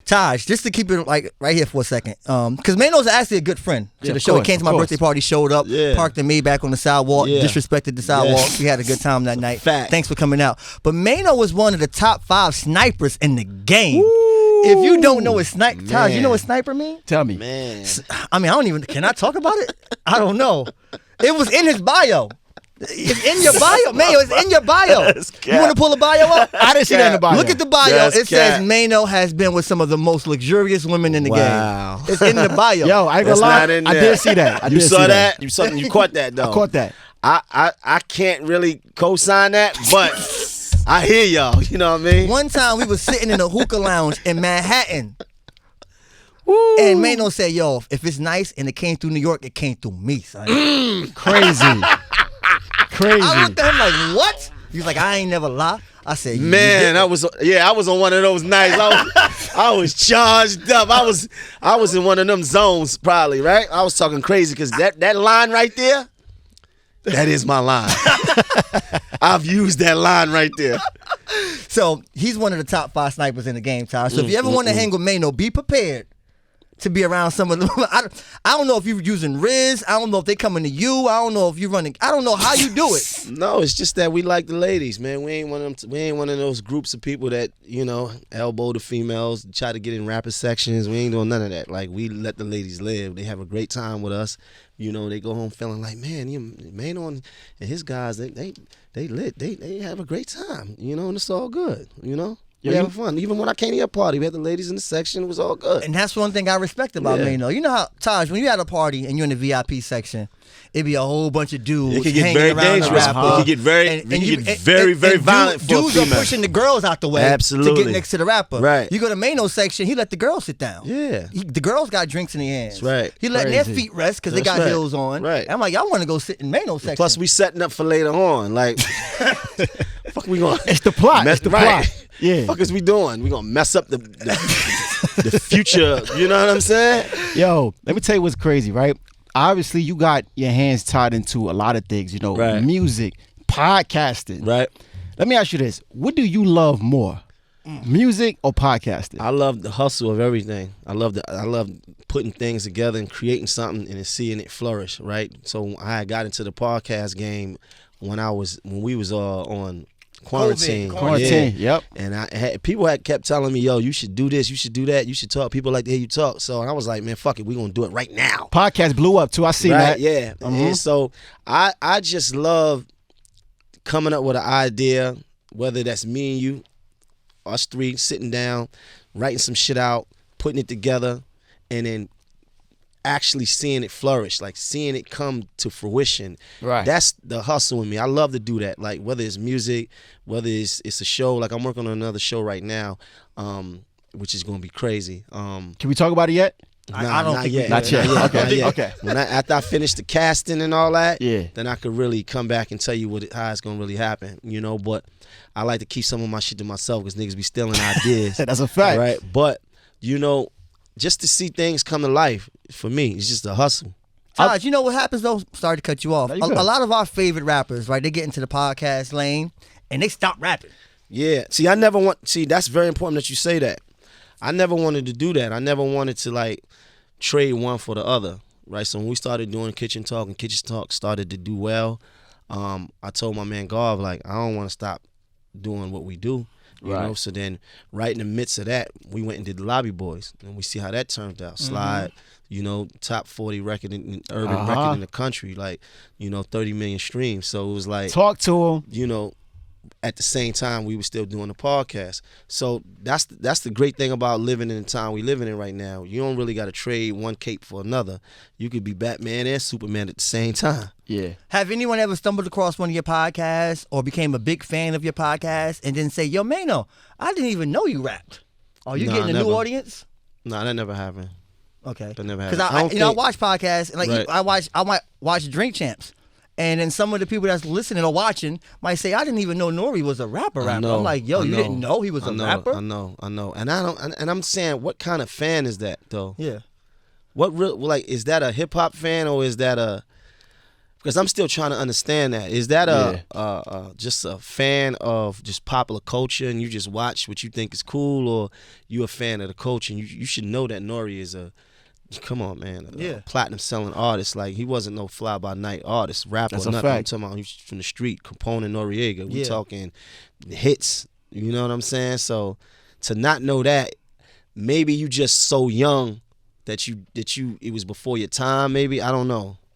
Taj, just to keep it like right here for a second, because Maino's actually a good friend to the show. Course, he came to my birthday party, showed up, parked in Maybach on the sidewalk, disrespected the sidewalk. We had a good time that night. Fact. Thanks for coming out. But Maino was one of the top 5 snipers in the game. If you don't know what sniper, Taj, you know what sniper mean? Tell me. Man. I mean, I don't even. Can I talk about it? I don't know. It was in his bio. It's in your bio, Mayo. It's in your bio. You want to pull a bio up? I didn't see that in the bio. Look at the bio. That's it says Maino has been with some of the most luxurious women in the game. It's in the bio. Yo, I ain't gonna lie. I did see that. You saw that? You caught that though. I caught that. I can't really co-sign that, but I hear y'all. You know what I mean? One time we was sitting in a hookah lounge in Manhattan. And Maino said, yo, if it's nice and it came through New York, it came through me, son. Crazy. Crazy. I looked at him like, what? He was like, I ain't never lie. I said, man, I was on one of those nights. I was charged up. I was in one of them zones probably, right? I was talking crazy because that line right there, that is my line. I've used that line right there. So he's one of the top 5 snipers in the game, Ty. So if you ever want to hang with Maino, be prepared to be around some of them. I don't know if you're using Riz. I don't know if they coming to you. I don't know if you're running. I don't know how you do it. No, it's just that we like the ladies, man. We ain't one of them. We ain't one of those groups of people that elbow the females, try to get in rapper sections. We ain't doing none of that. Like we let the ladies live. They have a great time with us. They go home feeling like, man, Maino and his guys, they lit. They have a great time. And it's all good. We having fun. Even when I came to your party, we had the ladies in the section. It was all good. And that's one thing I respect about Maino. You know how, Taj, when you at a party and you're in the VIP section, it be a whole bunch of dudes it can get hanging very around dangerous. the rapper. It can get very, very violent for a dudes female. are pushing the girls out the way Absolutely. to get next to the rapper. Right. You go to Maino's section, he let the girls sit down. Yeah. The girls got drinks in their hands. That's right. He letting their feet rest because they got heels on. Right. I'm like, y'all want to go sit in Maino's section. Plus, we setting up for later on. Like, fuck we going? It's the plot. It's the plot. Yeah. Fuck is we doing? We gonna mess up the future. You know what I'm saying? Yo, let me tell you what's crazy, right? Obviously, you got your hands tied into a lot of things. Right. Music, podcasting. Right. Let me ask you this: what do you love more, music or podcasting? I love the hustle of everything. I love putting things together and creating something and then seeing it flourish. Right. So I got into the podcast game when we was on quarantine. Yep. And people had kept telling me, yo, you should do this, you should do that, you should talk. People like to hear you talk. So I was like, man, fuck it, we gonna do it right now. Podcast blew up too. I see that. Yeah. And so I just love coming up with an idea, whether that's me and you, us three sitting down, writing some shit out, putting it together, and then actually seeing it flourish, like seeing it come to fruition. Right. That's the hustle in me. I love to do that. Like whether it's music, whether it's a show. Like I'm working on another show right now, which is gonna be crazy. Can we talk about it yet? I don't think yet. Not yet. Okay. After I finish the casting and all that, then I could really come back and tell you how it's gonna really happen. But I like to keep some of my shit to myself because niggas be stealing ideas. That's a fact. Right. But just to see things come to life, for me, it's just a hustle. Taj, you know what happens though? Sorry to cut you off. No, A lot of our favorite rappers, right? They get into the podcast lane and they stop rapping. Yeah. See, that's very important that you say that. I never wanted to do that. I never wanted to trade one for the other, right? So when we started doing Kitchen Talk and Kitchen Talk started to do well, I told my man Garv, I don't want to stop doing what we do. You know, so then right in the midst of that, we went and did the Lobby Boys, and we see how that turned out. Slide, top 40 record in urban record in the country, 30 million streams. So it was like talk to him. At the same time, we were still doing the podcast. So that's the great thing about living in the time we living in right now. You don't really got to trade one cape for another. You could be Batman and Superman at the same time. Yeah. Have anyone ever stumbled across one of your podcasts or became a big fan of your podcast and then say, yo, Maino, I didn't even know you rapped? Are you getting a new audience? No, that never happened. Okay. That never happened. Because I watch podcasts and I might watch Drink Champs. And then some of the people that's listening or watching might say, I didn't even know Nore was a rapper. I'm like, yo, you didn't know he was a rapper? I know. And I'm saying, what kind of fan is that though? Yeah. What real is that a hip hop fan or is that Because I'm still trying to understand that. Is that just a fan of just popular culture and you just watch what you think is cool, or you a fan of the culture and you should know that Nore is a platinum selling artist. Like, he wasn't no fly by night artist, rapper That's or a nothing. fact. I'm talking about he's from the street, Capone and Noriega. We talking hits. You know what I'm saying? So to not know that, maybe you just so young that it was before your time. Maybe, I don't know.